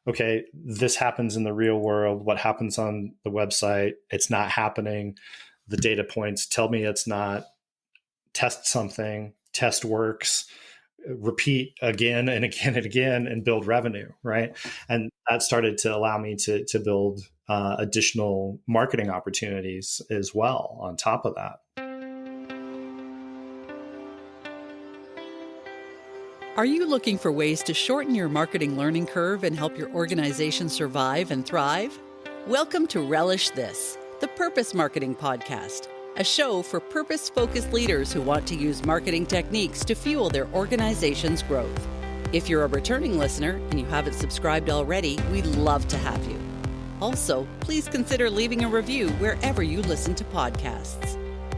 okay, this happens in the real world. What happens on the website? It's not happening. The data points tell me it's not. Test something, test works, repeat again and again and again, and build revenue, right? And that started to allow me to build additional marketing opportunities as well on top of that. Are you looking for ways to shorten your marketing learning curve and help your organization survive and thrive? Welcome to Relish THIS, the Purpose Marketing Podcast, a show for purpose-focused leaders who want to use marketing techniques to fuel their organization's growth. If you're a returning listener and you haven't subscribed already, we'd love to have you. Also, please consider leaving a review wherever you listen to podcasts.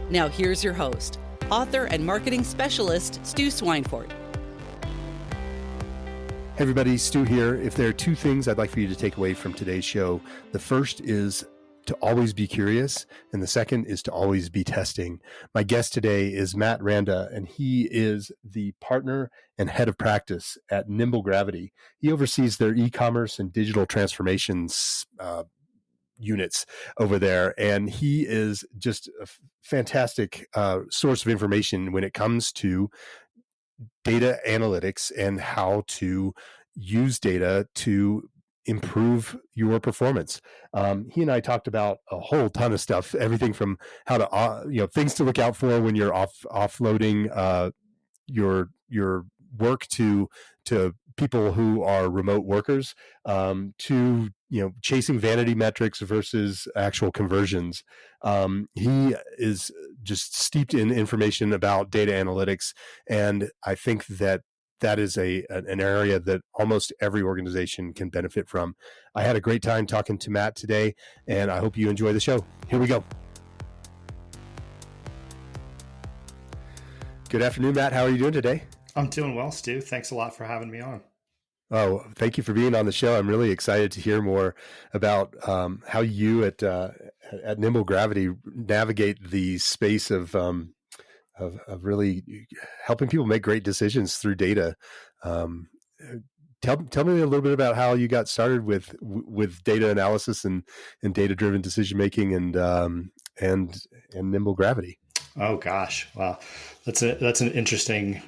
Now here's your host, author and marketing specialist, Stu Swineford. Hey everybody, Stu here. If there are two things I'd like for you to take away from today's show, the first is to always be curious, and the second is to always be testing. My guest today is Matt Ranta, and he is the partner and head of practice at Nimble Gravity. He oversees their e-commerce and digital transformations units over there, and he is just a fantastic source of information when it comes to data analytics and how to use data to improve your performance. He and I talked about a whole ton of stuff, everything from how to, things to look out for when you're offloading your work to people who are remote workers, to chasing vanity metrics versus actual conversions. He is just steeped in information about data analytics, and I think that is an area that almost every organization can benefit from. I had a great time talking to Matt today, and I hope you enjoy the show. Here we go. Good afternoon, Matt. How are you doing today? I'm doing well, Stu. Thanks a lot for having me on. Oh, thank you for being on the show. I'm really excited to hear more about how you at Nimble Gravity navigate the space of really helping people make great decisions through data. Tell me a little bit about how you got started with data analysis and data-driven decision making and Nimble Gravity. Oh gosh, wow, that's an interesting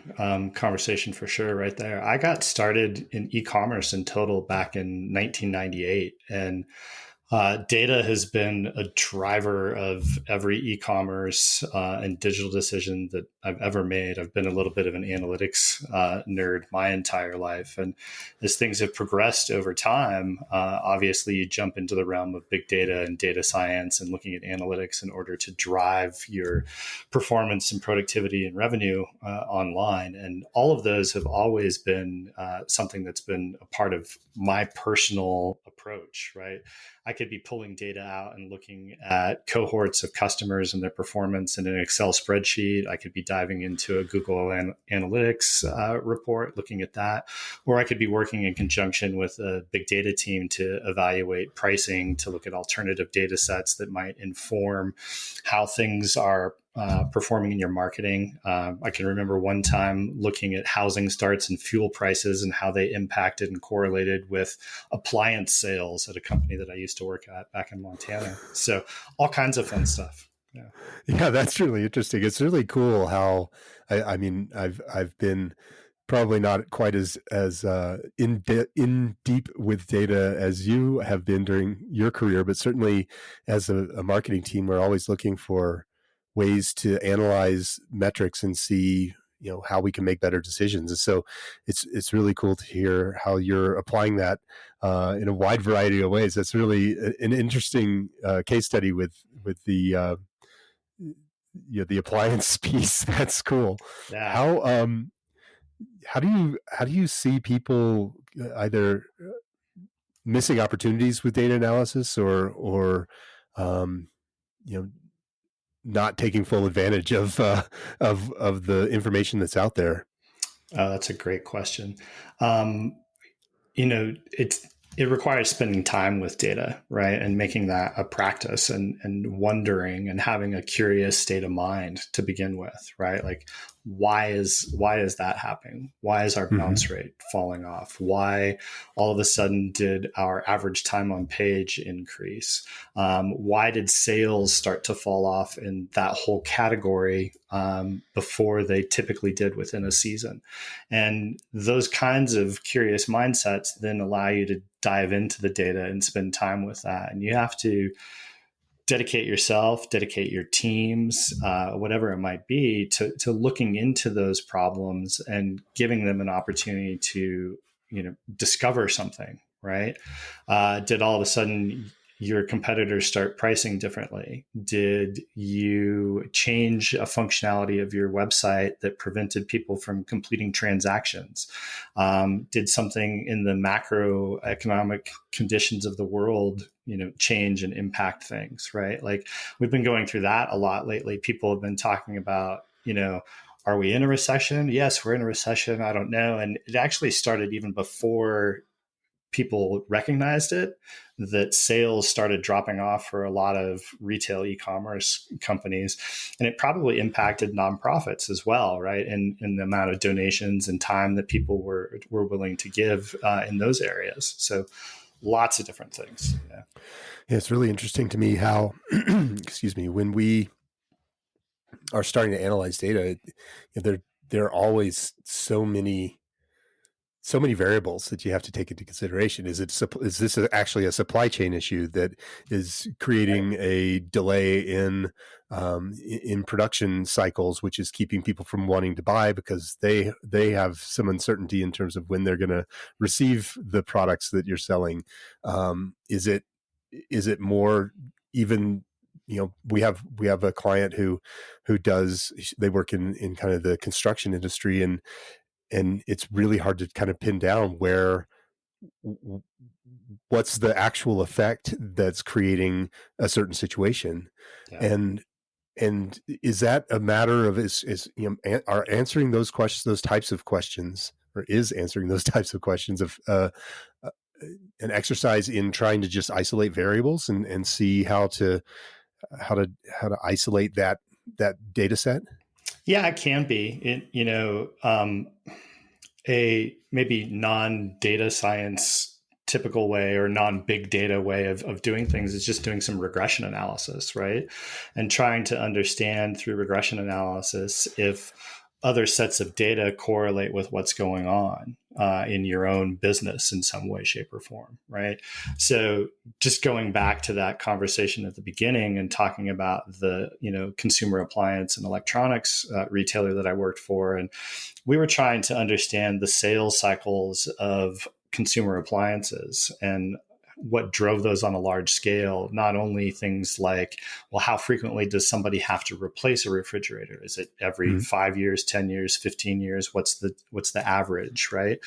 conversation for sure, right there. I got started in e-commerce in total back in 1998, and data has been a driver of every e-commerce and digital decision that I've ever made. I've been a little bit of an analytics nerd my entire life. And as things have progressed over time, obviously you jump into the realm of big data and data science and looking at analytics in order to drive your performance and productivity and revenue online. And all of those have always been something that's been a part of my personal approach, right? I could be pulling data out and looking at cohorts of customers and their performance in an Excel spreadsheet. I could be diving into a Google Analytics report, looking at that. Or I could be working in conjunction with a big data team to evaluate pricing, to look at alternative data sets that might inform how things are performing in your marketing. I can remember one time looking at housing starts and fuel prices and how they impacted and correlated with appliance sales at a company that I used to work at back in Montana. So all kinds of fun stuff. Yeah, that's really interesting. It's really cool how I mean I've been probably not quite as in deep with data as you have been during your career, but certainly as a marketing team, we're always looking for ways to analyze metrics and see how we can make better decisions. And so it's really cool to hear how you're applying that in a wide variety of ways. That's really an interesting case study with the the appliance piece. That's cool. Yeah. How do you see people either missing opportunities with data analysis or not taking full advantage of the information that's out there? That's a great question. It requires spending time with data, right? And making that a practice and wondering and having a curious state of mind to begin with, right? Like, why is that happening? Why is our bounce rate falling off? Why all of a sudden did our average time on page increase? Why did sales start to fall off in that whole category before they typically did within a season? And those kinds of curious mindsets then allow you to dive into the data and spend time with that. And you have to dedicate yourself, dedicate your teams, whatever it might be, to looking into those problems and giving them an opportunity to, discover something, right? Did all of a sudden your competitors start pricing differently? Did you change a functionality of your website that prevented people from completing transactions? Did something in the macroeconomic conditions of the world, change and impact things, right? Like we've been going through that a lot lately. People have been talking about, are we in a recession? Yes, we're in a recession. I don't know. And it actually started even before people recognized it, that sales started dropping off for a lot of retail e-commerce companies. And it probably impacted nonprofits as well, right? And the amount of donations and time that people were willing to give in those areas. So lots of different things. Yeah, it's really interesting to me how, excuse me, when we are starting to analyze data, there are always so many variables that you have to take into consideration. Is this actually a supply chain issue that is creating a delay in production cycles, which is keeping people from wanting to buy because they have some uncertainty in terms of when they're going to receive the products that you're selling? Is it more even? We have a client who they work in kind of the construction industry, and it's really hard to kind of pin down what's the actual effect that's creating a certain situation. Yeah. And is that a matter of are answering those questions, those types of questions, or is answering those types of questions of an exercise in trying to just isolate variables and see how to isolate that data set? Yeah, it can be. A maybe non-data science typical way or non-big data way of doing things is just doing some regression analysis, right? And trying to understand through regression analysis if other sets of data correlate with what's going on in your own business in some way, shape, or form, right? So just going back to that conversation at the beginning and talking about the, consumer appliance and electronics retailer that I worked for, and we were trying to understand the sales cycles of consumer appliances and what drove those on a large scale. Not only things like, well, how frequently does somebody have to replace a refrigerator? Is it every 5 years, 10 years, 15 years? What's the average, right?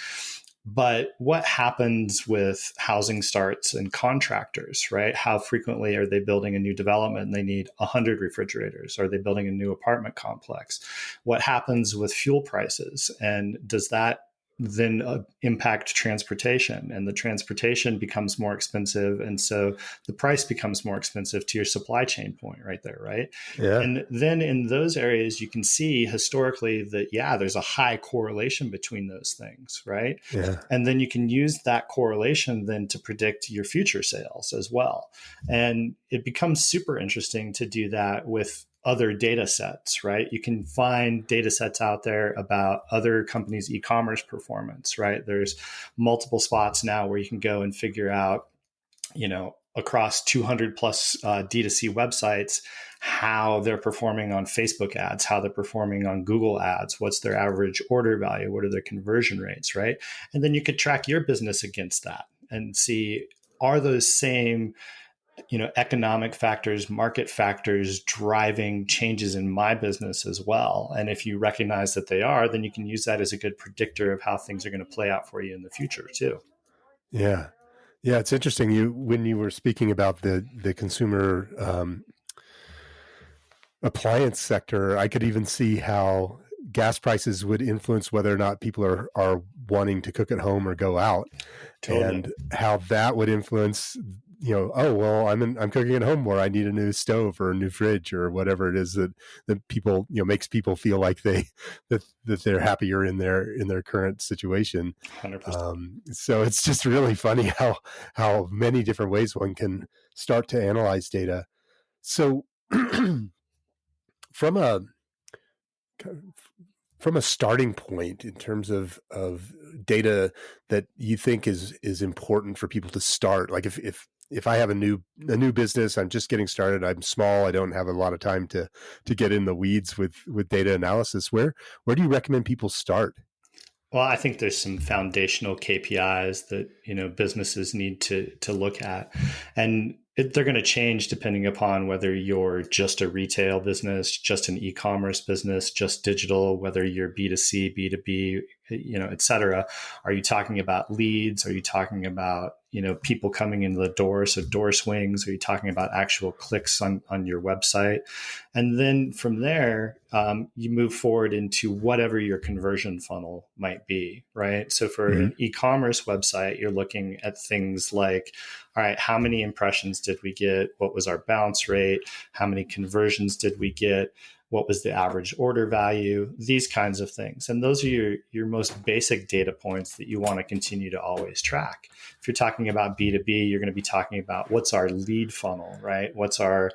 But what happens with housing starts and contractors, right? How frequently are they building a new development and they need 100 refrigerators? Are they building a new apartment complex? What happens with fuel prices? And does that then impact transportation, and the transportation becomes more expensive, and so the price becomes more expensive to your supply chain point right there, right? Yeah. And then in those areas you can see historically that there's a high correlation between those things, right? Yeah. And then you can use that correlation then to predict your future sales as well. And it becomes super interesting to do that with other data sets, right? You can find data sets out there about other companies' e-commerce performance, right? There's multiple spots now where you can go and figure out, across 200 plus D2C websites, how they're performing on Facebook ads, how they're performing on Google ads, what's their average order value, what are their conversion rates, right? And then you could track your business against that and see, are those same economic factors, market factors driving changes in my business as well? And if you recognize that they are, then you can use that as a good predictor of how things are going to play out for you in the future too. Yeah. Yeah. It's interesting. When you were speaking about the consumer appliance sector, I could even see how gas prices would influence whether or not people are wanting to cook at home or go out. Totally. And how that would influence oh, well, I'm cooking at home more. I need a new stove or a new fridge or whatever it is that people, makes people feel like that they're happier in their current situation. 100%. So it's just really funny how many different ways one can start to analyze data. So from a starting point in terms of data that you think is important for people to start, like if I have a new business, I'm just getting started, I'm small, I don't have a lot of time to get in the weeds with data analysis, where do you recommend people start? Well, I think there's some foundational KPIs that businesses need to look at, and they're going to change depending upon whether you're just a retail business, just an e-commerce business, just digital, whether you're B2C, B2B, et cetera. Are you talking about leads? Are you talking about people coming into the door, so door swings? Are you talking about actual clicks on your website? And then from there, you move forward into whatever your conversion funnel might be, right? So for an e-commerce website, you're looking at things like, all right, how many impressions did we get? What was our bounce rate? How many conversions did we get? What was the average order value? These kinds of things. And those are your most basic data points that you want to continue to always track. If you're talking about B2B, you're going to be talking about what's our lead funnel, right? What's our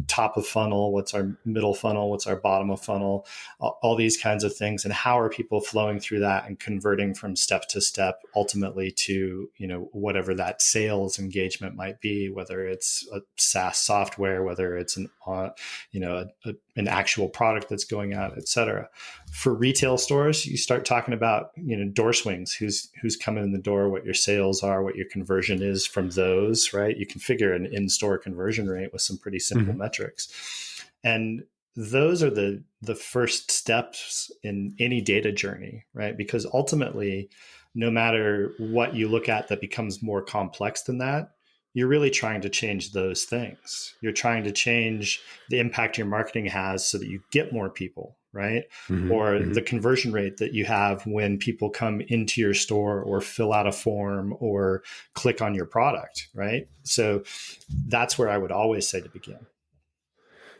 top of funnel? What's our middle funnel? What's our bottom of funnel? All these kinds of things. And how are people flowing through that and converting from step to step, ultimately to, whatever that sales engagement might be, whether it's a SaaS software, whether it's an actual product that's going out, et cetera. For retail stores, you start talking about, door swings, who's coming in the door, what your sales are, what your conversion is from those, right? You can figure an in-store conversion rate with some pretty simple metrics. And those are the first steps in any data journey, right? Because ultimately, no matter what you look at that becomes more complex than that, you're really trying to change those things. You're trying to change the impact your marketing has so that you get more people, right? Or the conversion rate that you have when people come into your store or fill out a form or click on your product, right? So that's where I would always say to begin.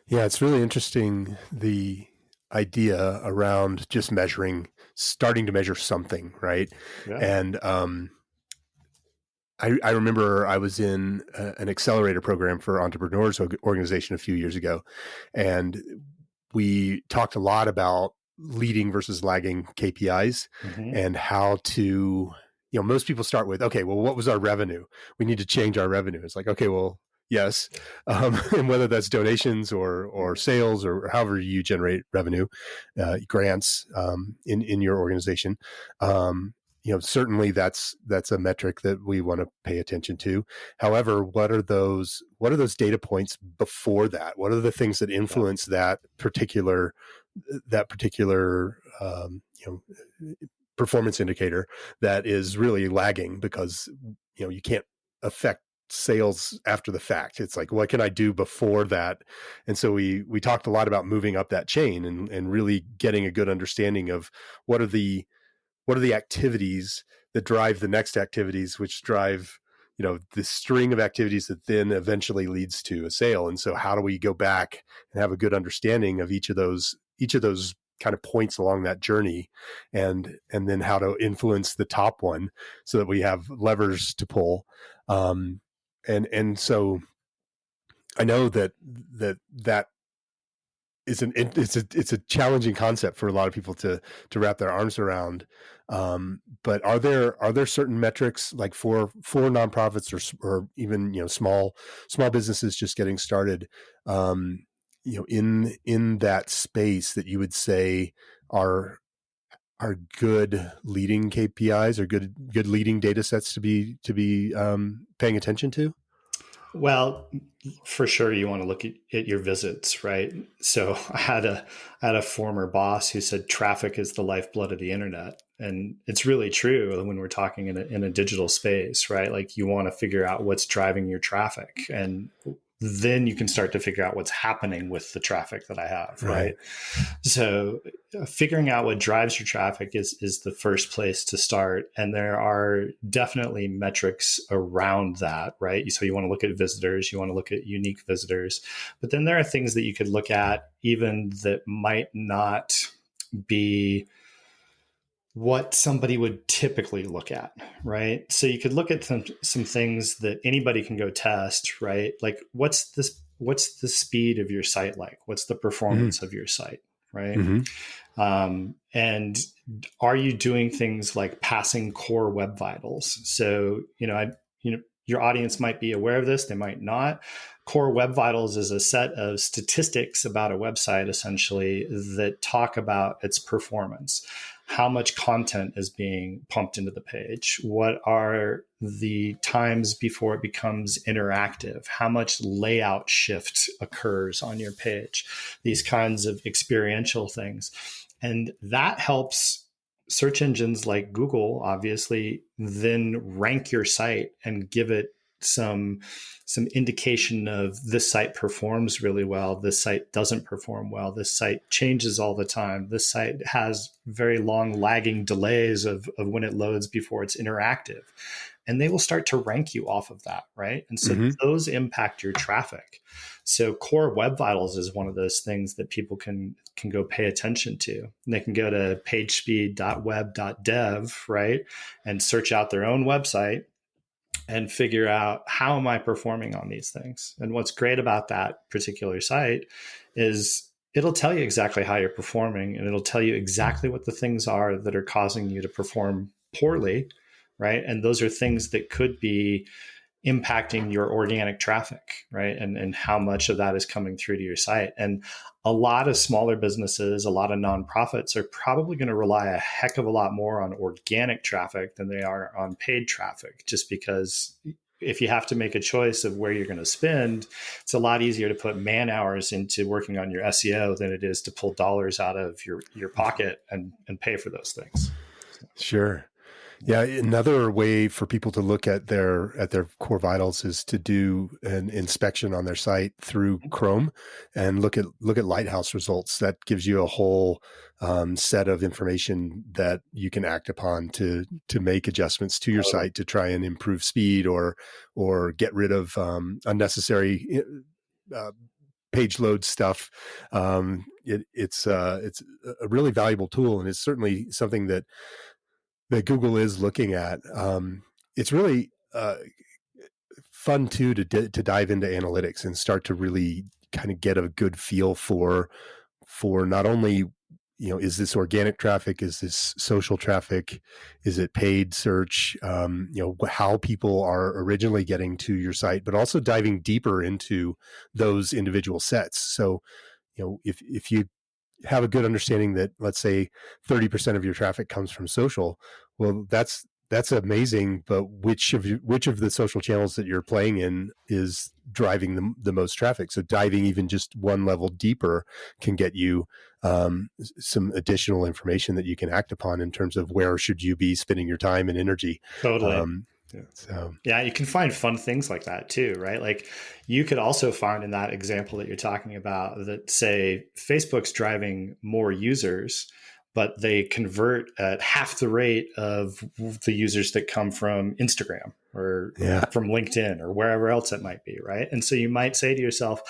Yeah, it's really interesting, the idea around just starting to measure something, right? Yeah. And I remember I was in an accelerator program for entrepreneurs organization a few years ago, and we talked a lot about leading versus lagging KPIs and how to, most people start with, okay, well, what was our revenue? We need to change our revenue. It's like, okay, well, yes. And whether that's donations or sales or however you generate revenue, grants in your organization, certainly that's a metric that we want to pay attention to. However, what are those data points before that? What are the things that influence that particular performance indicator that is really lagging? Because you can't affect sales after the fact. It's like, what can I do before that? And so we talked a lot about moving up that chain and really getting a good understanding of what are the activities that drive the next activities, which drive, the string of activities that then eventually leads to a sale. And so how do we go back and have a good understanding of each of those kind of points along that journey, and then how to influence the top one so that we have levers to pull. And so I know that it's a challenging concept for a lot of people to wrap their arms around. But are there certain metrics, like for nonprofits or even small businesses just getting started, in that space, that you would say are good leading KPIs or good leading data sets to be paying attention to? Well, for sure, you want to look at your visits, right? So I had a former boss who said traffic is the lifeblood of the internet, and it's really true when we're talking in a digital space, right? Like, you want to figure out what's driving your traffic, and then you can start to figure out what's happening with the traffic that I have, right? So figuring out what drives your traffic is the first place to start. And there are definitely metrics around that, right? So you want to look at visitors, you want to look at unique visitors, but then there are things that you could look at even that might not be what somebody would typically look at, right? So you could look at some things that anybody can go test, right? Like what's the speed of your site like? What's the performance of your site, right? And are you doing things like passing core web vitals? So, your audience might be aware of this, they might not. Core web vitals is a set of statistics about a website, essentially, that talk about its performance. How much content is being pumped into the page? What are the times before it becomes interactive? How much layout shift occurs on your page? These kinds of experiential things. And that helps search engines like Google, obviously, then rank your site and give it some indication of this site performs really well, this site doesn't perform well, this site changes all the time, this site has very long lagging delays of when it loads before it's interactive. And they will start to rank you off of that, right? And so those impact your traffic. So core web vitals is one of those things that people can go pay attention to. And they can go to pagespeed.web.dev, right? And search out their own website and figure out, how am I performing on these things? And what's great about that particular site is it'll tell you exactly how you're performing, and it'll tell you exactly what the things are that are causing you to perform poorly, right? And those are things that could be impacting your organic traffic, right? And how much of that is coming through to your site. And a lot of smaller businesses, a lot of nonprofits are probably going to rely a heck of a lot more on organic traffic than they are on paid traffic, just because if you have to make a choice of where you're going to spend, it's a lot easier to put man hours into working on your SEO than it is to pull dollars out of your pocket and pay for those things. Sure. Yeah, another way for people to look at their core vitals is to do an inspection on their site through Chrome and look at Lighthouse results. That gives you a whole set of information that you can act upon to make adjustments to your site to try and improve speed or get rid of unnecessary page load stuff. It's a really valuable tool, and it's certainly something that Google is looking at. It's really fun too to dive into analytics and start to really kind of get a good feel for not only, is this organic traffic, is this social traffic, is it paid search, how people are originally getting to your site, but also diving deeper into those individual sets. So, if you have a good understanding that, let's say, 30% of your traffic comes from social, well, that's amazing. But which of the social channels that you're playing in is driving the most traffic? So diving even just one level deeper can get you some additional information that you can act upon in terms of where should you be spending your time and energy. Totally. Yeah, you can find fun things like that too, right? Like you could also find in that example that you're talking about that, say, Facebook's driving more users, but they convert at half the rate of the users that come from Instagram or from LinkedIn or wherever else it might be, right? And so you might say to yourself,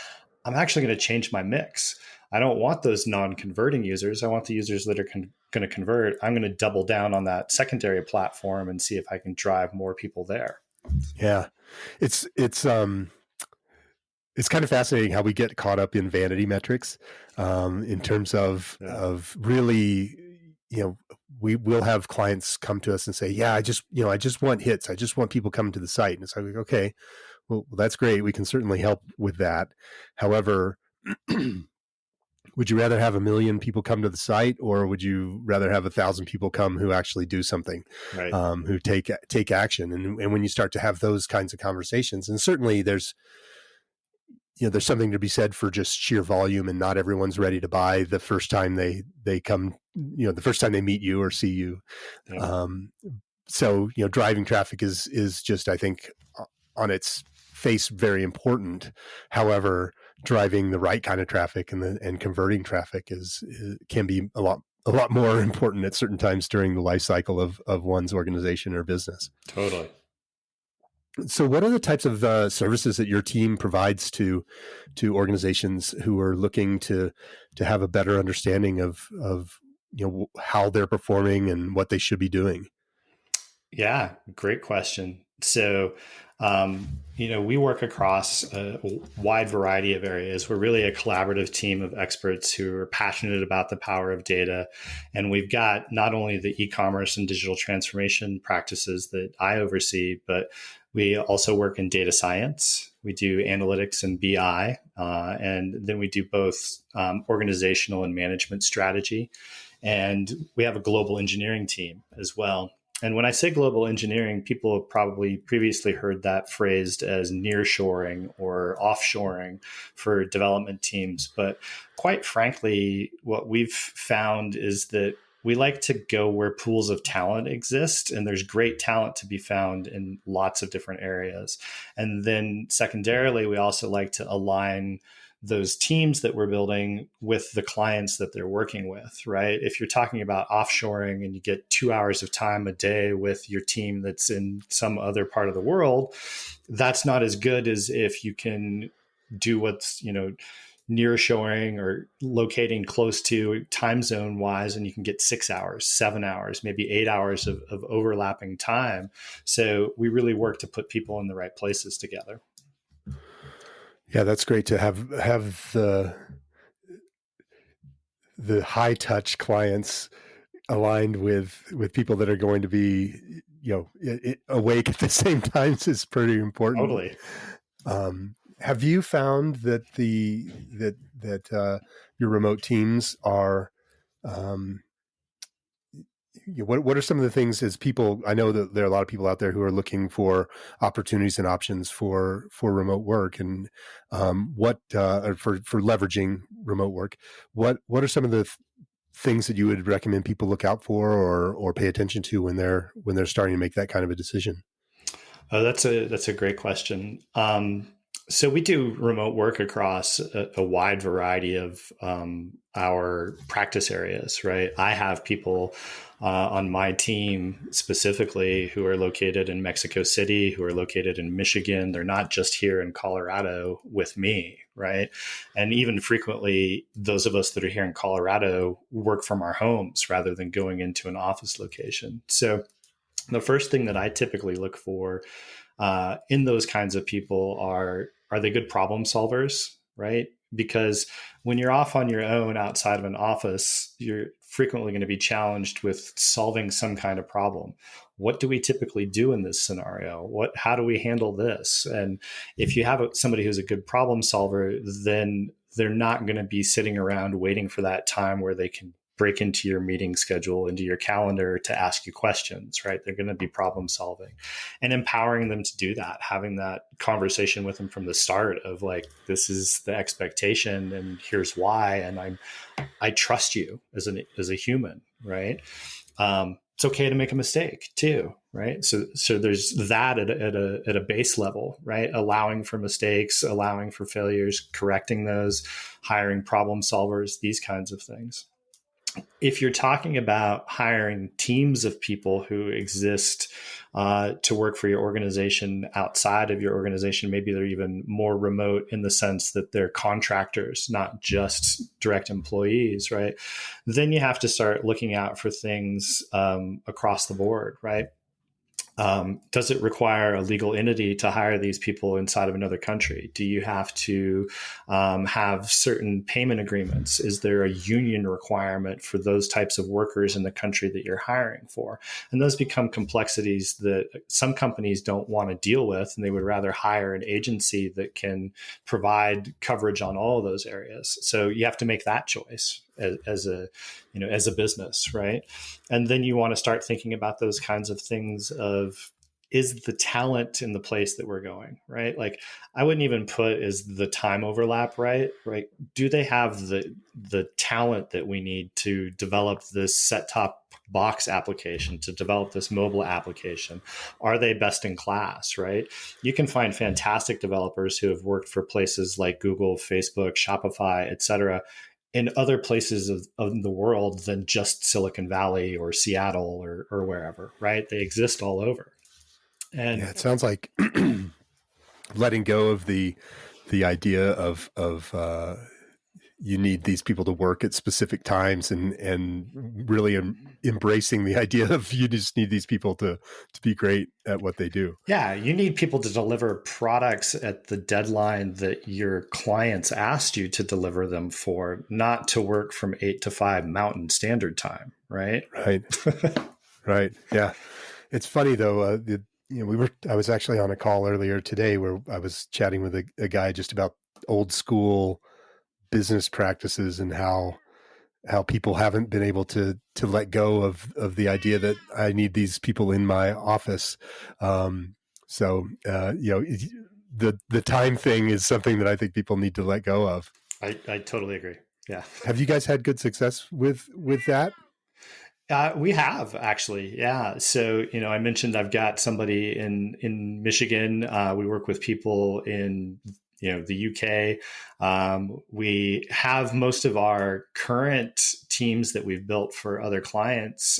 I'm actually going to change my mix. I don't want those non-converting users. I want the users that are going to convert. I'm going to double down on that secondary platform and see if I can drive more people there. Yeah. It's kind of fascinating how we get caught up in vanity metrics in terms of really, we will have clients come to us and say, I just want hits. I just want people coming to the site. And it's like, okay, well, that's great. We can certainly help with that. However, would you rather have 1 million people come to the site, or would you rather have 1,000 people come who actually do something, right. Who take action? And when you start to have those kinds of conversations, and certainly there's something to be said for just sheer volume, and not everyone's ready to buy the first time they come, the first time they meet you or see you. Yeah. So driving traffic is just, I think, on its face very important. However, driving the right kind of traffic and converting traffic can be a lot more important at certain times during the life cycle of one's organization or business. Totally. So what are the types of services that your team provides to organizations who are looking to have a better understanding of how they're performing and what they should be doing? Yeah, great question. So, we work across a wide variety of areas. We're really a collaborative team of experts who are passionate about the power of data. And we've got not only the e-commerce and digital transformation practices that I oversee, but we also work in data science. We do analytics and BI, and then we do both organizational and management strategy. And we have a global engineering team as well. And when I say global engineering, people have probably previously heard that phrased as nearshoring or offshoring for development teams. But quite frankly, what we've found is that we like to go where pools of talent exist, and there's great talent to be found in lots of different areas. And then secondarily, we also like to align those teams that we're building with the clients that they're working with, right? If you're talking about offshoring and you get 2 hours of time a day with your team that's in some other part of the world, that's not as good as if you can do what's, nearshoring or locating close to time zone wise, and you can get 6 hours, 7 hours, maybe 8 hours of overlapping time. So we really work to put people in the right places together. Yeah, that's great to have the high touch clients aligned with people that are going to be awake at the same times is pretty important. Totally. Have you found that your remote teams are what are some of the things as people? I know that there are a lot of people out there who are looking for opportunities and options for remote work, and for leveraging remote work. What are some of the things that you would recommend people look out for or pay attention to when they're starting to make that kind of a decision? Oh, that's a great question. So we do remote work across a wide variety of our practice areas, right? I have people on my team specifically who are located in Mexico City, who are located in Michigan. They're not just here in Colorado with me, right? And even frequently, those of us that are here in Colorado work from our homes rather than going into an office location. So the first thing that I typically look for in those kinds of people are they good problem solvers, right? Because when you're off on your own outside of an office, you're frequently going to be challenged with solving some kind of problem. What do we typically do in this scenario? How do we handle this? And if you have somebody who's a good problem solver, then they're not going to be sitting around waiting for that time where they can break into your meeting schedule, into your calendar to ask you questions, right? They're going to be problem solving and empowering them to do that, having that conversation with them from the start of like, this is the expectation and here's why. And I trust you as a human, right? It's okay to make a mistake too, right? So there's that at a base level, right? Allowing for mistakes, allowing for failures, correcting those, hiring problem solvers, these kinds of things. If you're talking about hiring teams of people who exist to work for your organization outside of your organization, maybe they're even more remote in the sense that they're contractors, not just direct employees, right? Then you have to start looking out for things across the board, right? Does it require a legal entity to hire these people inside of another country? Do you have to have certain payment agreements? Is there a union requirement for those types of workers in the country that you're hiring for? And those become complexities that some companies don't want to deal with, and they would rather hire an agency that can provide coverage on all of those areas. So you have to make that choice as a business, right? And then you want to start thinking about those kinds of things of is the talent in the place that we're going, right? Like I wouldn't even put is the time overlap, right? Right. Do they have the talent that we need to develop this set top box application, to develop this mobile application? Are they best in class, right? You can find fantastic developers who have worked for places like Google, Facebook, Shopify, et cetera, in other places of the world than just Silicon Valley or Seattle or wherever, right? They exist all over. And Yeah, it sounds like letting go of the idea of you need these people to work at specific times, and really embracing the idea of you just need these people to be great at what they do. yeah, you need people to deliver products at the deadline that your clients asked you to deliver them for, not to work from 8 to 5 Mountain Standard Time, right? Right. Right. Yeah. It's funny though. I was actually on a call earlier today where I was chatting with a guy just about old school business practices and how people haven't been able to let go of the idea that I need these people in my office. The time thing is something that I think people need to let go of. I totally agree. Yeah. Have you guys had good success with that? We have actually, yeah. So I mentioned I've got somebody in Michigan. We work with people in the UK. We have most of our current teams that we've built for other clients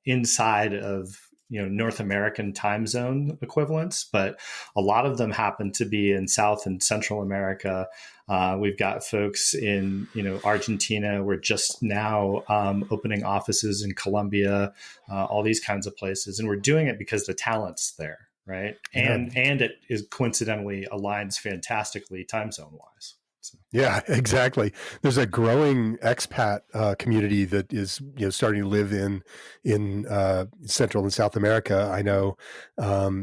inside of North American time zone equivalents, but a lot of them happen to be in South and Central America. We've got folks in Argentina. We're just now opening offices in Colombia, all these kinds of places, and we're doing it because the talent's there, right? Yeah. And it is coincidentally aligns fantastically time zone wise. So. Yeah, exactly. There's a growing expat community that is starting to live in Central and South America. I know,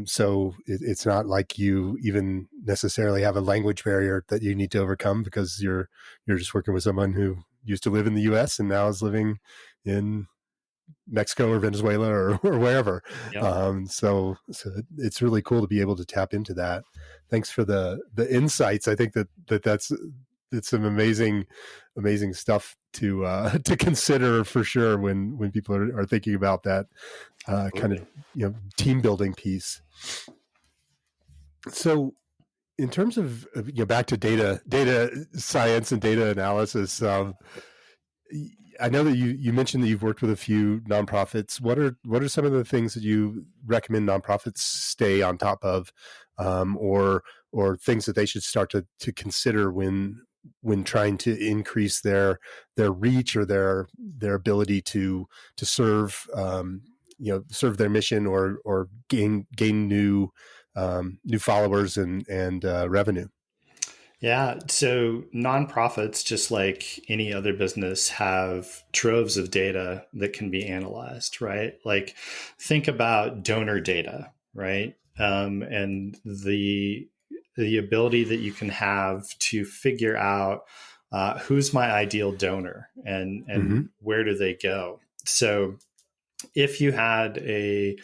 so it's not like you even necessarily have a language barrier that you need to overcome, because you're just working with someone who used to live in the U.S. and now is living in Mexico or Venezuela or wherever. Yep. So it's really cool to be able to tap into that. Thanks for the insights. I think that's some amazing stuff to consider for sure when people are thinking about that kind of team building piece. So in terms of back to data science and data analysis, I know that you mentioned that you've worked with a few nonprofits. What are some of the things that you recommend nonprofits stay on top of, or things that they should start to consider when trying to increase their reach or their ability to serve serve their mission or gain new followers and revenue? Yeah. So nonprofits, just like any other business, have troves of data that can be analyzed, right? Like think about donor data, right? And the ability that you can have to figure out who's my ideal donor and where do they go. So if you had a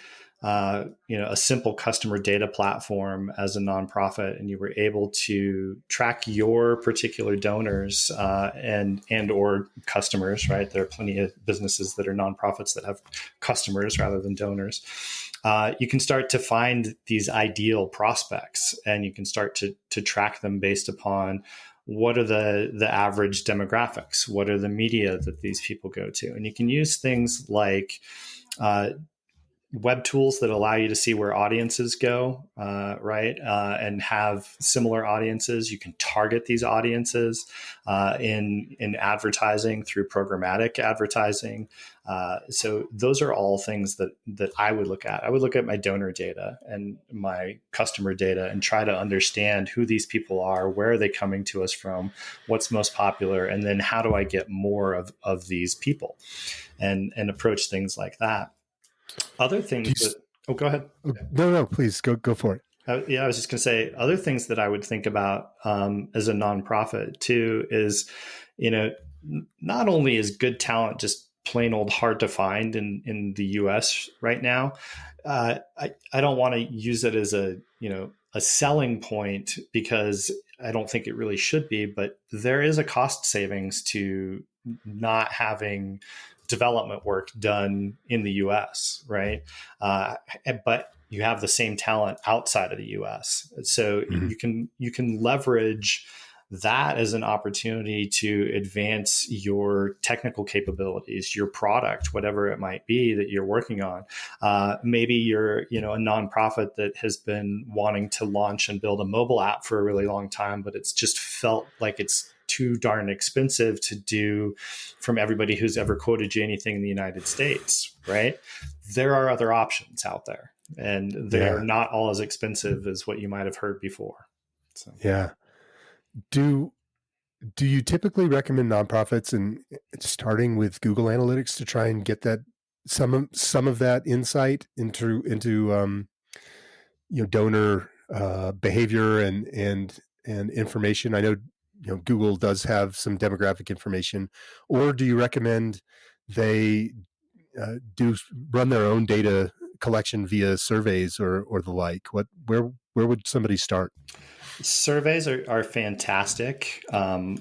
simple customer data platform as a nonprofit, and you were able to track your particular donors and or customers, right? There are plenty of businesses that are nonprofits that have customers rather than donors. You can start to find these ideal prospects, and you can start to track them based upon what are the average demographics, what are the media that these people go to, and you can use things like web tools that allow you to see where audiences go, right? And have similar audiences. You can target these audiences in advertising through programmatic advertising. So those are all things that I would look at. I would look at my donor data and my customer data and try to understand who these people are, where are they coming to us from, what's most popular, and then how do I get more of these people, and approach things like that. Other things go ahead. No, please go for it. I was just going to say other things that I would think about as a nonprofit too is, not only is good talent just plain old hard to find in the US right now. I don't want to use it as a selling point, because I don't think it really should be, but there is a cost savings to not having development work done in the US, right? But you have the same talent outside of the US. So Mhm. you can leverage that as an opportunity to advance your technical capabilities, your product, whatever it might be that you're working on. Maybe you're, a nonprofit that has been wanting to launch and build a mobile app for a really long time, but it's just felt like it's too darn expensive to do from everybody who's ever quoted you anything in the United States, right? There are other options out there, and they're Yeah. not all as expensive as what you might have heard before. So. Yeah. Do do you typically recommend nonprofits and starting with Google Analytics to try and get that some of that insight into donor behavior and information? I know Google does have some demographic information, or do you recommend they do run their own data collection via surveys or the like? Where would somebody start? Surveys are fantastic. They're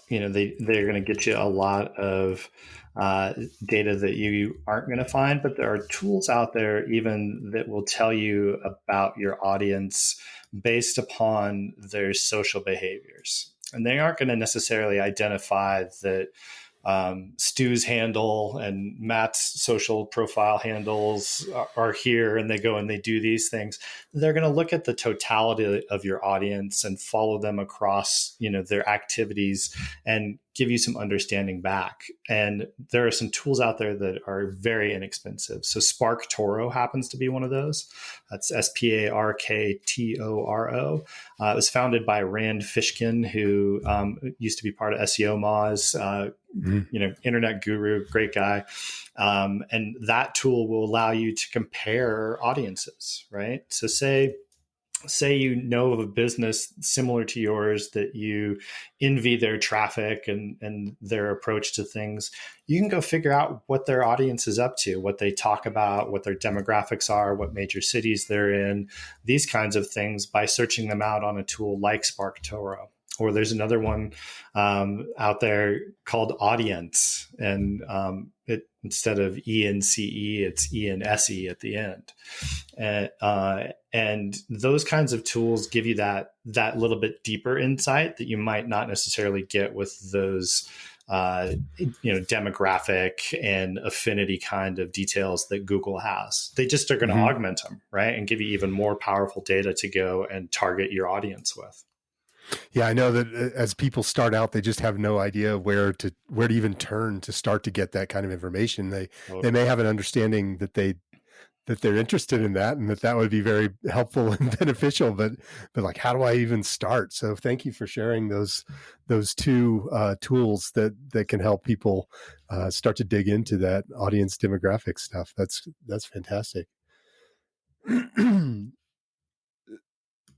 going to get you a lot of data that you aren't going to find, but there are tools out there even that will tell you about your audience based upon their social behaviors. And they aren't going to necessarily identify that Stu's handle and Matt's social profile handles are here, and they go and they do these things. They're going to look at the totality of your audience and follow them across, their activities, and give you some understanding back. And there are some tools out there that are very inexpensive. So Spark Toro happens to be one of those. That's SPARKTORO. It was founded by Rand Fishkin, who used to be part of SEO Moz, internet guru, great guy. And that tool will allow you to compare audiences, right? So say you know of a business similar to yours that you envy their traffic and their approach to things. You can go figure out what their audience is up to, what they talk about, what their demographics are, what major cities they're in, these kinds of things, by searching them out on a tool like SparkToro. Or there's another one out there called Audience, and it, instead of ENCE, it's ENSE at the end. And those kinds of tools give you that little bit deeper insight that you might not necessarily get with those demographic and affinity kind of details that Google has. They just are going to augment them, right, and give you even more powerful data to go and target your audience with. Yeah, I know that as people start out, they just have no idea where to even turn to start to get that kind of information. They may have an understanding that they're interested in that, and that would be very helpful and beneficial, but like, how do I even start? So thank you for sharing those two tools that can help people start to dig into that audience demographic stuff. That's fantastic.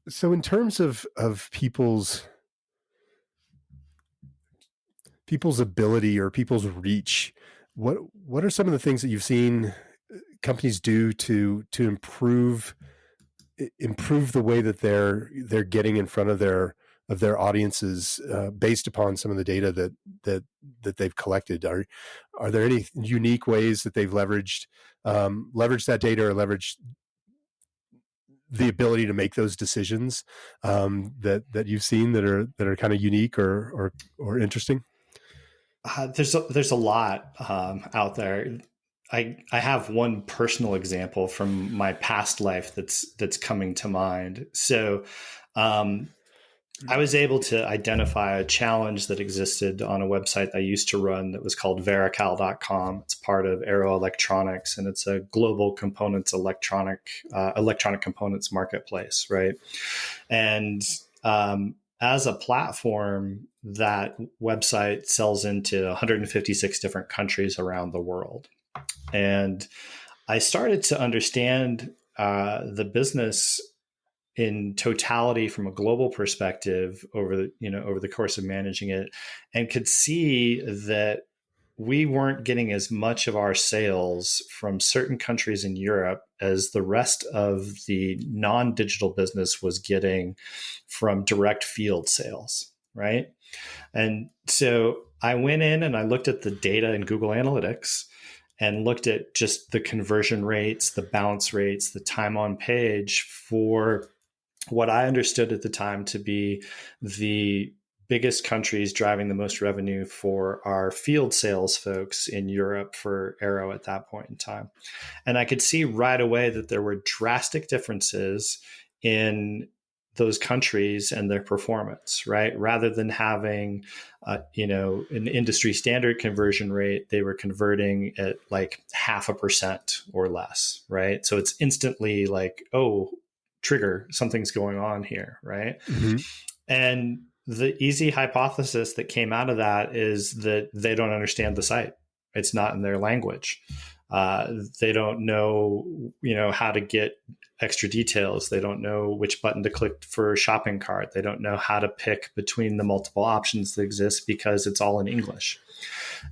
So in terms of people's ability or people's reach, what are some of the things that you've seen companies do to improve the way that they're getting in front of their audiences based upon some of the data that they've collected? Are there any unique ways that they've leveraged that data, or leveraged the ability to make those decisions that you've seen that are kind of unique or interesting? There's a lot out there. I have one personal example from my past life that's coming to mind. So I was able to identify a challenge that existed on a website I used to run that was called Verical.com. It's part of Aero Electronics, and it's a global components electronic components marketplace, right? And as a platform, that website sells into 156 different countries around the world. And I started to understand the business in totality from a global perspective over the course of managing it, and could see that we weren't getting as much of our sales from certain countries in Europe as the rest of the non-digital business was getting from direct field sales, right? And so I went in and I looked at the data in Google Analytics and looked at just the conversion rates, the bounce rates, the time on page for what I understood at the time to be the biggest countries driving the most revenue for our field sales folks in Europe for Aero at that point in time. And I could see right away that there were drastic differences in those countries and their performance, right? Rather than having, an industry standard conversion rate, they were converting at like 0.5% or less, right? So it's instantly like, oh, trigger, something's going on here, right? Mm-hmm. And the easy hypothesis that came out of that is that they don't understand the site. It's not in their language. They don't know, how to get extra details. They don't know which button to click for a shopping cart. They don't know how to pick between the multiple options that exist because it's all in English.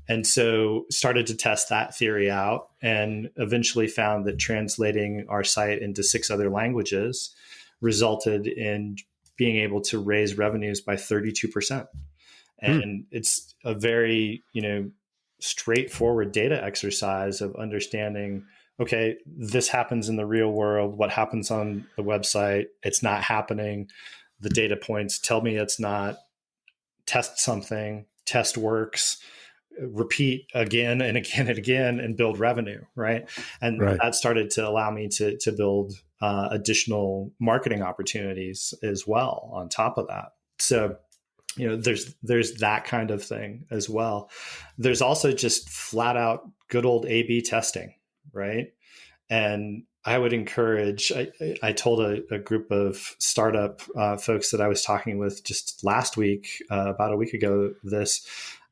And so started to test that theory out and eventually found that translating our site into 6 other languages resulted in being able to raise revenues by 32%. And it's a very, straightforward data exercise of understanding, okay, this happens in the real world. What happens on the website? It's not happening. The data points tell me it's not. Test something, test works, repeat again and again and again, and build revenue, right? And that started to allow me to build additional marketing opportunities as well on top of that. So, there's that kind of thing as well. There's also just flat out good old A/B testing, right? And I would encourage, I told a group of startup folks that I was talking with just last week, about a week ago,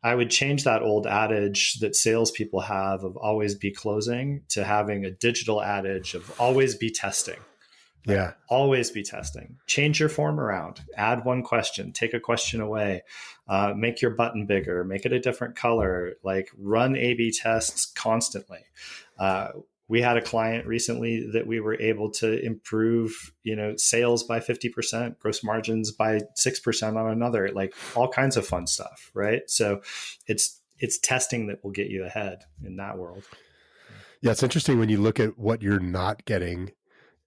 I would change that old adage that salespeople have of always be closing to having a digital adage of always be testing. Right? Yeah. Always be testing. Change your form around. Add one question. Take a question away. Make your button bigger. Make it a different color. Like run A/B tests constantly. We had a client recently that we were able to improve, sales by 50%, gross margins by 6% on another, like all kinds of fun stuff, right? So it's testing that will get you ahead in that world. Yeah, it's interesting when you look at what you're not getting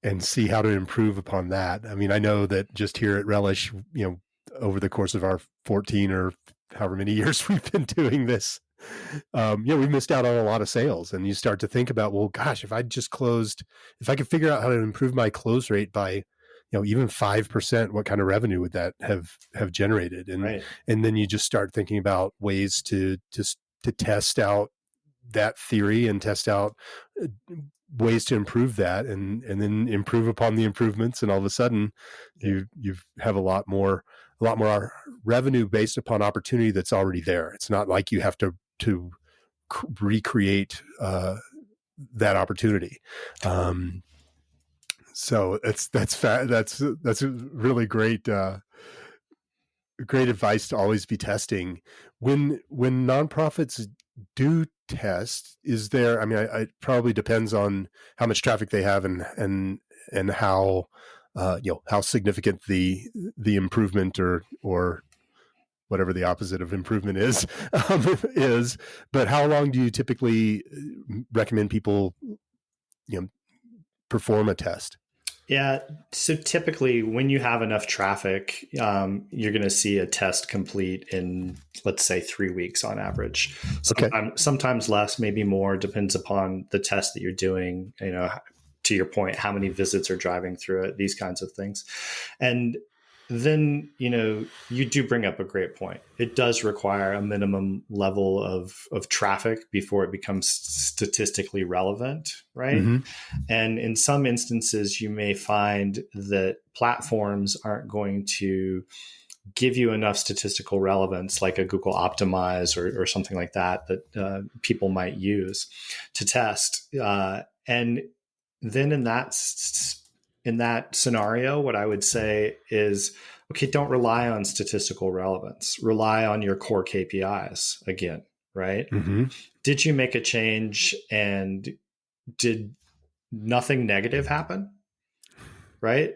and see how to improve upon that. I mean, I know that just here at Relish, over the course of our 14 or however many years we've been doing this, we missed out on a lot of sales. And you start to think about, well, gosh, if I could figure out how to improve my close rate by, even 5%, what kind of revenue would that have generated? And right. And then you just start thinking about ways to test out that theory and test out ways to improve that and then improve upon the improvements. And all of a sudden you have a lot more revenue based upon opportunity that's already there. It's not like you have to recreate that opportunity. So that's a really great advice to always be testing. When nonprofits do test, is there, I mean, it probably depends on how much traffic they have and how how significant the improvement or whatever the opposite of improvement is, but how long do you typically recommend people, perform a test? Yeah. So typically when you have enough traffic, you're going to see a test complete in, let's say, 3 weeks on average. Sometimes less, maybe more, depends upon the test that you're doing, to your point, how many visits are driving through it, these kinds of things. And then, you do bring up a great point. It does require a minimum level of traffic before it becomes statistically relevant, right? Mm-hmm. And in some instances, you may find that platforms aren't going to give you enough statistical relevance, like a Google Optimize or something like that people might use to test. And then in that scenario, what I would say is, okay, don't rely on statistical relevance. Rely on your core KPIs again, right? Mm-hmm. Did you make a change and did nothing negative happen, right?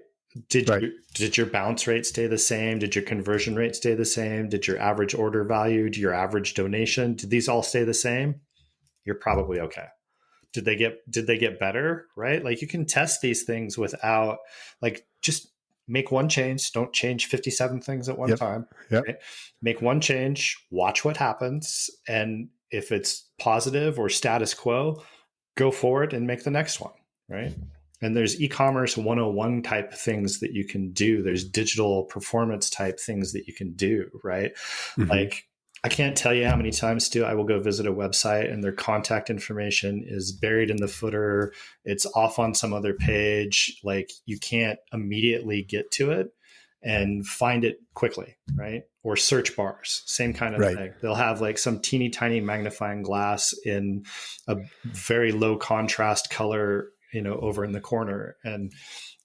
Right. Did your bounce rate stay the same? Did your conversion rate stay the same? Did your average order value, did your average donation, did these all stay the same? You're probably okay. Did they get better, right? Like, you can test these things without, like, just make one change. Don't change 57 things at one Yep. time. Yep. Right? Make one change, watch what happens, and if it's positive or status quo, go forward and make the next one, right? And there's e-commerce 101 type things that you can do. There's digital performance type things that you can do, right? Mm-hmm. Like, I can't tell you how many times, Stu, I will go visit a website and their contact information is buried in the footer. It's off on some other page. Like, you can't immediately get to it and find it quickly, right? Or search bars, same kind of Right. thing. They'll have like some teeny tiny magnifying glass in a very low contrast color, over in the corner. And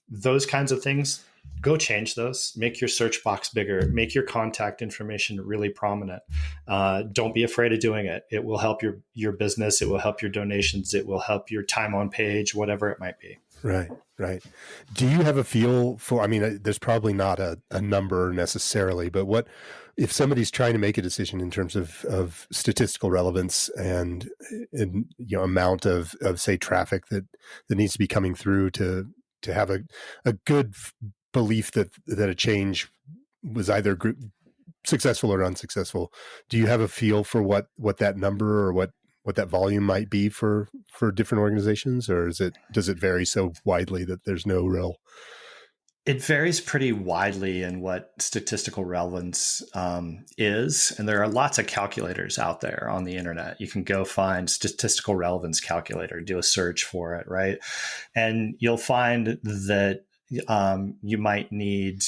those kinds of things, go change those. Make your search box bigger. Make your contact information really prominent. Don't be afraid of doing it. It will help your business. It will help your donations. It will help your time on page, whatever it might be. Right. Right. Do you have a feel for, I mean, there's probably not a number necessarily, but what, if somebody's trying to make a decision in terms of statistical relevance and amount of say traffic that needs to be coming through to have a good belief that a change was either successful or unsuccessful, do you have a feel for what that number or what that volume might be for different organizations, or does it vary so widely that there's no real? It varies pretty widely in what statistical relevance is. And there are lots of calculators out there on the internet. You can go find statistical relevance calculator, do a search for it, right? And you'll find that you might need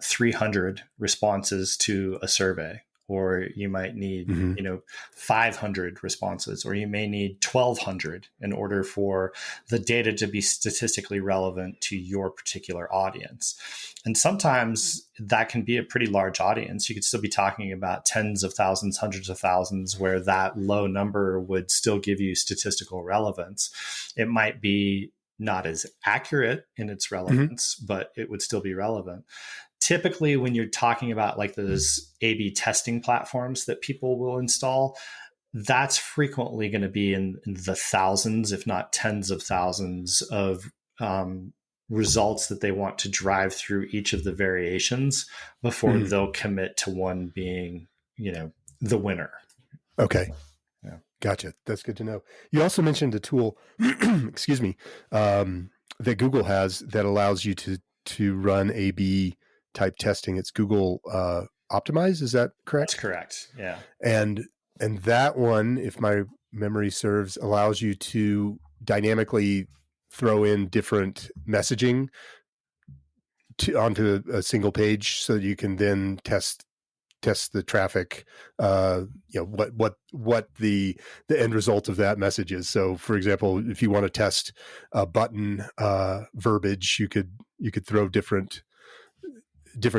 300 responses to a survey, or you might need, 500 responses, or you may need 1,200 in order for the data to be statistically relevant to your particular audience. And sometimes that can be a pretty large audience. You could still be talking about tens of thousands, hundreds of thousands, where that low number would still give you statistical relevance. It might be not as accurate in its relevance, but it would still be relevant. Typically, when you're talking about like those A/B testing platforms that people will install, that's frequently going to be in the thousands, if not tens of thousands of results that they want to drive through each of the variations before they'll commit to one being, the winner. Okay. Yeah. Gotcha. That's good to know. You also mentioned a tool, excuse me, that Google has that allows you to run A/B type testing. It's Google Optimize. Is that correct? That's correct. Yeah. And that one, if my memory serves, allows you to dynamically throw in different messaging onto a single page, so that you can then test the traffic, what the end result of that message is. So for example, if you want to test a button verbiage, you could throw different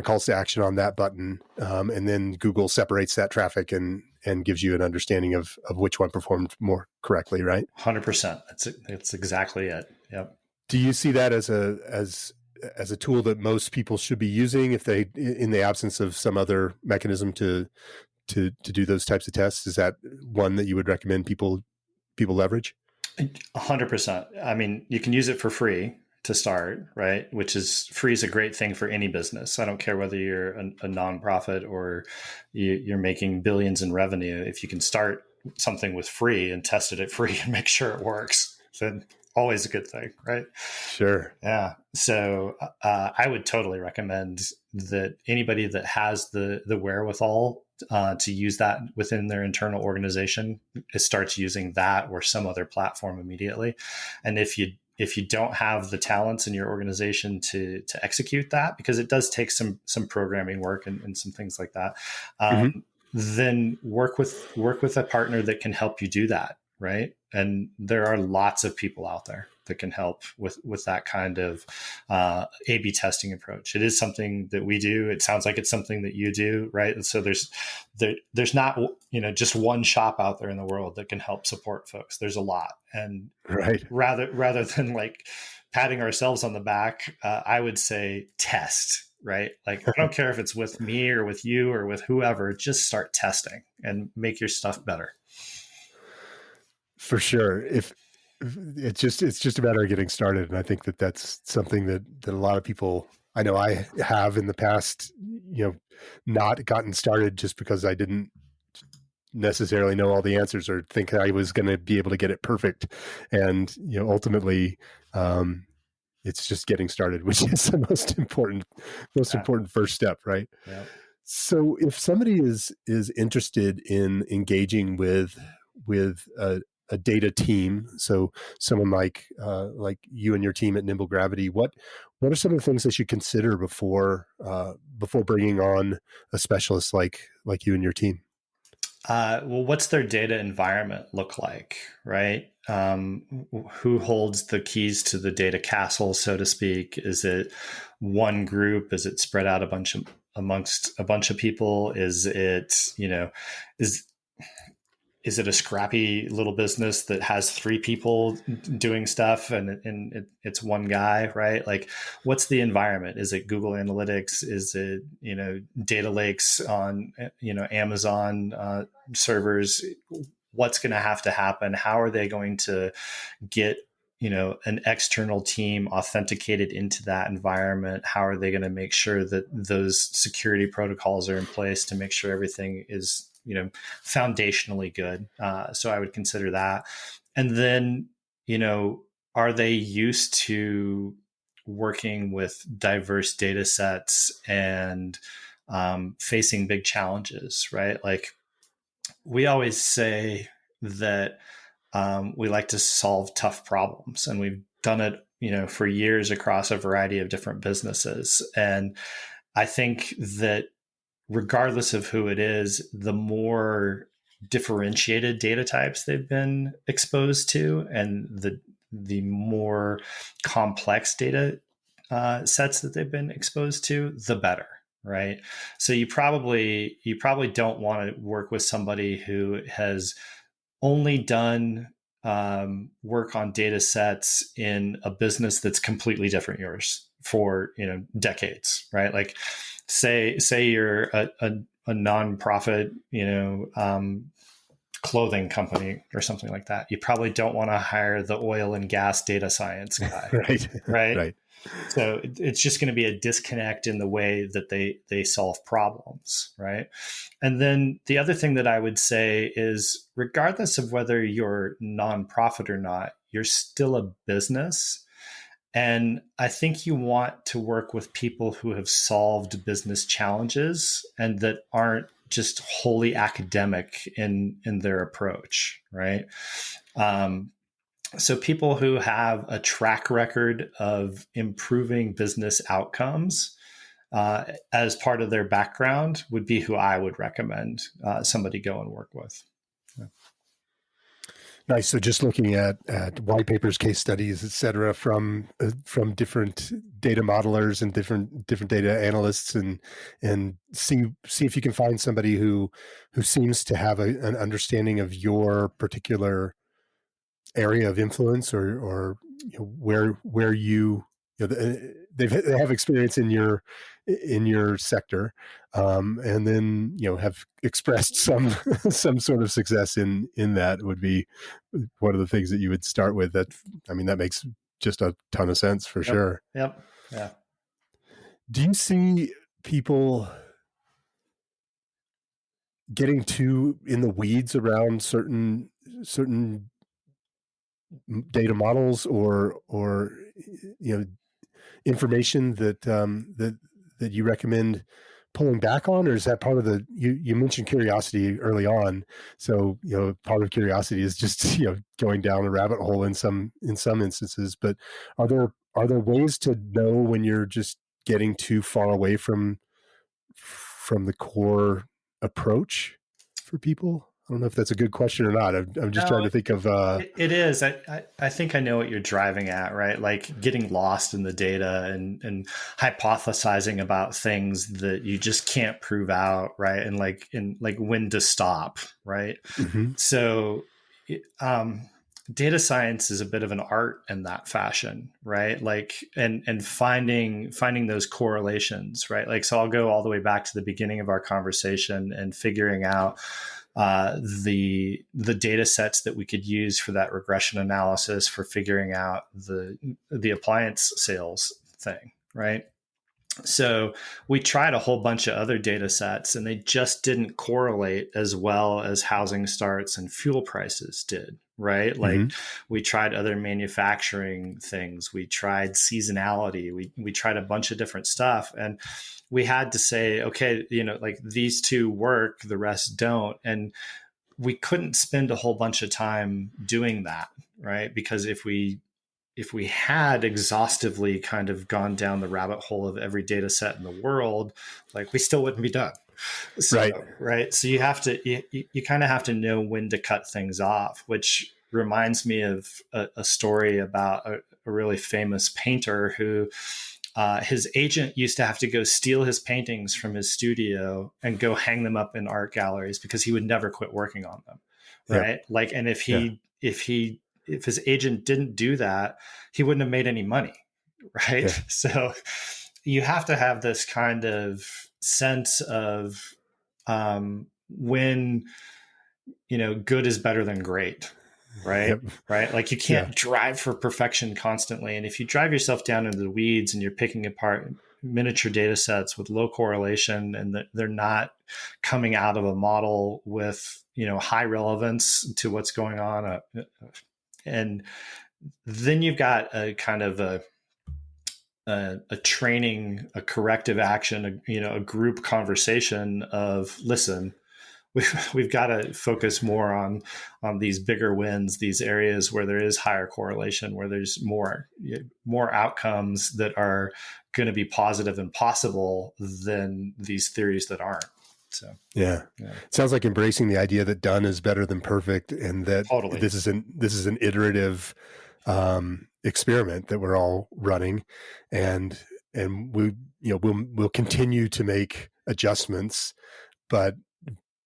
calls to action on that button, and then Google separates that traffic and gives you an understanding of which one performed more correctly, right? 100%. That's exactly it. Yep. Do you see that as a tool that most people should be using if they, in the absence of some other mechanism to do those types of tests? Is that one that you would recommend people leverage? 100%. I mean, you can use it for free to start, right? Which is, free is a great thing for any business. I don't care whether you're a nonprofit or you're making billions in revenue. If you can start something with free and test it at free and make sure it works, then always a good thing, right? Sure. Yeah. So I would totally recommend that anybody that has the wherewithal to use that within their internal organization starts using that or some other platform immediately. And if you don't have the talents in your organization to execute that, because it does take some programming work and some things like that, then work with a partner that can help you do that. Right. And there are lots of people out there. that can help with that kind of A/B testing approach. It is something that we do. It sounds like it's something that you do, right? And so there's not just one shop out there in the world that can help support folks. There's a lot, and Right. rather than like patting ourselves on the back, I would say test. Right? Like, I don't care if it's with me or with you or with whoever, just start testing and make your stuff better. For sure. If it's just a matter of getting started. And I think that's something that a lot of people, I know I have in the past, not gotten started just because I didn't necessarily know all the answers or think I was going to be able to get it perfect. And, ultimately, it's just getting started, which is the most important first step, right? Yeah. So if somebody is interested in engaging with a data team, so someone like you and your team at Nimble Gravity, what are some of the things they should consider before bringing on a specialist like you and your team? Well, what's their data environment look like, right? Who holds the keys to the data castle, so to speak? Is it one group? Is it spread out amongst a bunch of people? Is it, is it a scrappy little business that has 3 people doing stuff and it's one guy, right? Like, what's the environment? Is it Google Analytics? Is it, data lakes on, Amazon servers? What's going to have to happen? How are they going to get, an external team authenticated into that environment? How are they going to make sure that those security protocols are in place to make sure everything is, foundationally good? So I would consider that. And then, are they used to working with diverse data sets and facing big challenges, right? Like, we always say that we like to solve tough problems, and we've done it, for years across a variety of different businesses. And I think that regardless of who it is, the more differentiated data types they've been exposed to, and the more complex data sets that they've been exposed to, the better, right? So you probably don't want to work with somebody who has only done work on data sets in a business that's completely different yours for decades, right? Like, say you're a nonprofit, clothing company or something like that. You probably don't want to hire the oil and gas data science guy, right? So it's just going to be a disconnect in the way that they solve problems, right? And then the other thing that I would say is, regardless of whether you're nonprofit or not, you're still a business. And I think you want to work with people who have solved business challenges and that aren't just wholly academic in their approach, right? So people who have a track record of improving business outcomes as part of their background would be who I would recommend somebody go and work with. Yeah. Nice. So just looking at white papers, case studies, et cetera, from different data modelers and different data analysts, and see if you can find somebody who seems to have an understanding of your particular area of influence, or where you they have experience in your sector, and then have expressed some sort of success in that would be one of the things that you would start with. That makes just a ton of sense for sure. Yep. Yeah. Do you see people getting too in the weeds around certain data models or information that that you recommend pulling back on, or is that part of the you mentioned curiosity early on, so part of curiosity is just going down a rabbit hole in some instances, but are there ways to know when you're just getting too far away from the core approach for people? I don't know if that's a good question or not. I'm just trying No, to think of. it is. I think I know what you're driving at, right? Like getting lost in the data and hypothesizing about things that you just can't prove out, right? And like when to stop, right? Mhm. So, data science is a bit of an art in that fashion, right? Like and finding those correlations, right? Like so, I'll go all the way back to the beginning of our conversation and figuring out the data sets that we could use for that regression analysis for figuring out the appliance sales thing, right? So we tried a whole bunch of other data sets and they just didn't correlate as well as housing starts and fuel prices did, right? Like Mhm. we tried other manufacturing things, we tried seasonality, we tried a bunch of different stuff. And we had to say, okay, like these two work, the rest don't. And we couldn't spend a whole bunch of time doing that, right? Because if we had exhaustively kind of gone down the rabbit hole of every data set in the world, like we still wouldn't be done. So, Right. right. So you kind of have to know when to cut things off, which reminds me of a story about a really famous painter who his agent used to have to go steal his paintings from his studio and go hang them up in art galleries because he would never quit working on them. Yep. Right. Like, and Yeah. if his agent didn't do that, he wouldn't have made any money. Right. Yeah. So you have to have this kind of sense of when, good is better than great. Right. Yep. Right. Like you Yeah. can't drive for perfection constantly. And if you drive yourself down into the weeds and you're picking apart miniature data sets with low correlation and that they're not coming out of a model with, high relevance to what's going on. And then you've got a kind of a training, a corrective action, a group conversation of listen, we've got to focus more on these bigger wins, these areas where there is higher correlation, where there's more outcomes that are going to be positive and possible than these theories that aren't. So Yeah. It sounds like embracing the idea that done is better than perfect, and that totally. this is an iterative experiment that we're all running, and we we'll continue to make adjustments, but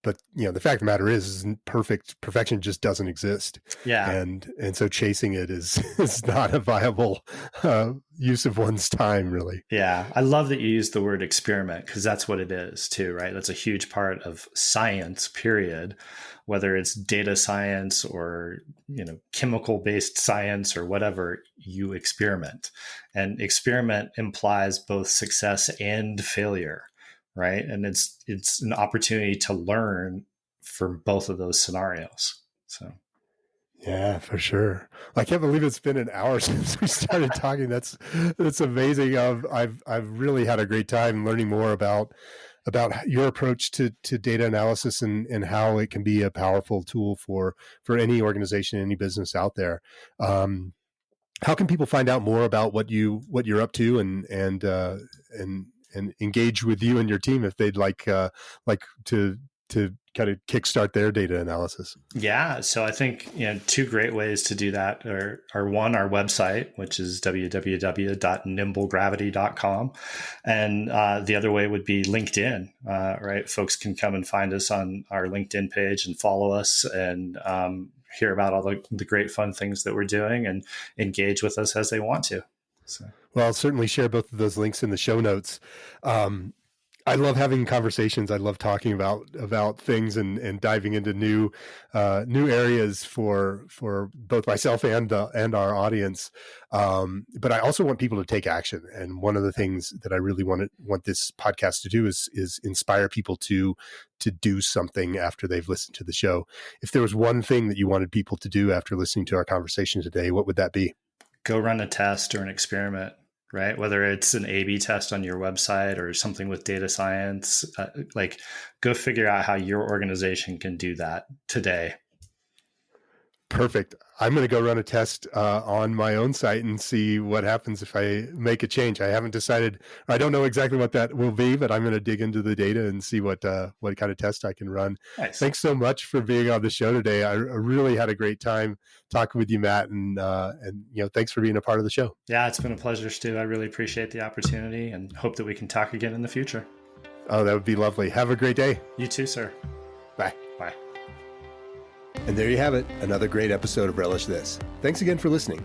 the fact of the matter is perfection just doesn't exist. Yeah. And so chasing it is not a viable use of one's time, really. Yeah. I love that you use the word experiment because that's what it is too, right? That's a huge part of science, period. Whether it's data science or, chemical based science or whatever, you experiment. And experiment implies both success and failure, right? And it's an opportunity to learn for both of those scenarios. So Yeah, for sure. I can't believe it's been an hour since we started talking. That's amazing. I've really had a great time learning more about your approach to data analysis and how it can be a powerful tool for any organization, any business out there. How can people find out more about what you're up to and engage with you and your team if they'd like to kind of kickstart their data analysis? yeah, so I think two great ways to do that are one, our website, which is www.nimblegravity.com, and the other way would be LinkedIn. Right, folks can come and find us on our LinkedIn page and follow us and hear about all the great fun things that we're doing and engage with us as they want to. So. Well, I'll certainly share both of those links in the show notes. I love having conversations. I love talking about things and diving into new areas for both myself and our audience. But I also want people to take action. And one of the things that I really want this podcast to do is inspire people to do something after they've listened to the show. If there was one thing that you wanted people to do after listening to our conversation today, what would that be? Go run a test or an experiment, right? Whether it's an A/B test on your website or something with data science, go figure out how your organization can do that today. Perfect. I'm going to go run a test on my own site and see what happens if I make a change. I haven't decided. I don't know exactly what that will be, but I'm going to dig into the data and see what kind of test I can run. Nice. Thanks so much for being on the show today. I really had a great time talking with you, Matt, and thanks for being a part of the show. Yeah, it's been a pleasure, Stu. I really appreciate the opportunity and hope that we can talk again in the future. Oh, that would be lovely. Have a great day. You too, sir. Bye. Bye. And there you have it, another great episode of Relish This. Thanks again for listening.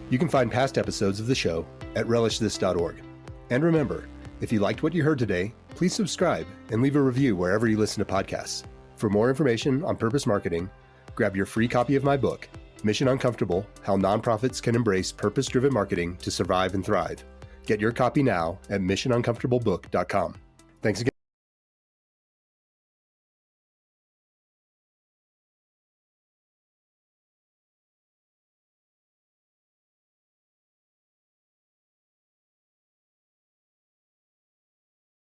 You can find past episodes of the show at relishthis.org. And remember, if you liked what you heard today, please subscribe and leave a review wherever you listen to podcasts. For more information on purpose marketing, grab your free copy of my book, Mission Uncomfortable: How Nonprofits Can Embrace Purpose-Driven Marketing to Survive and Thrive. Get your copy now at missionuncomfortablebook.com. Thanks again.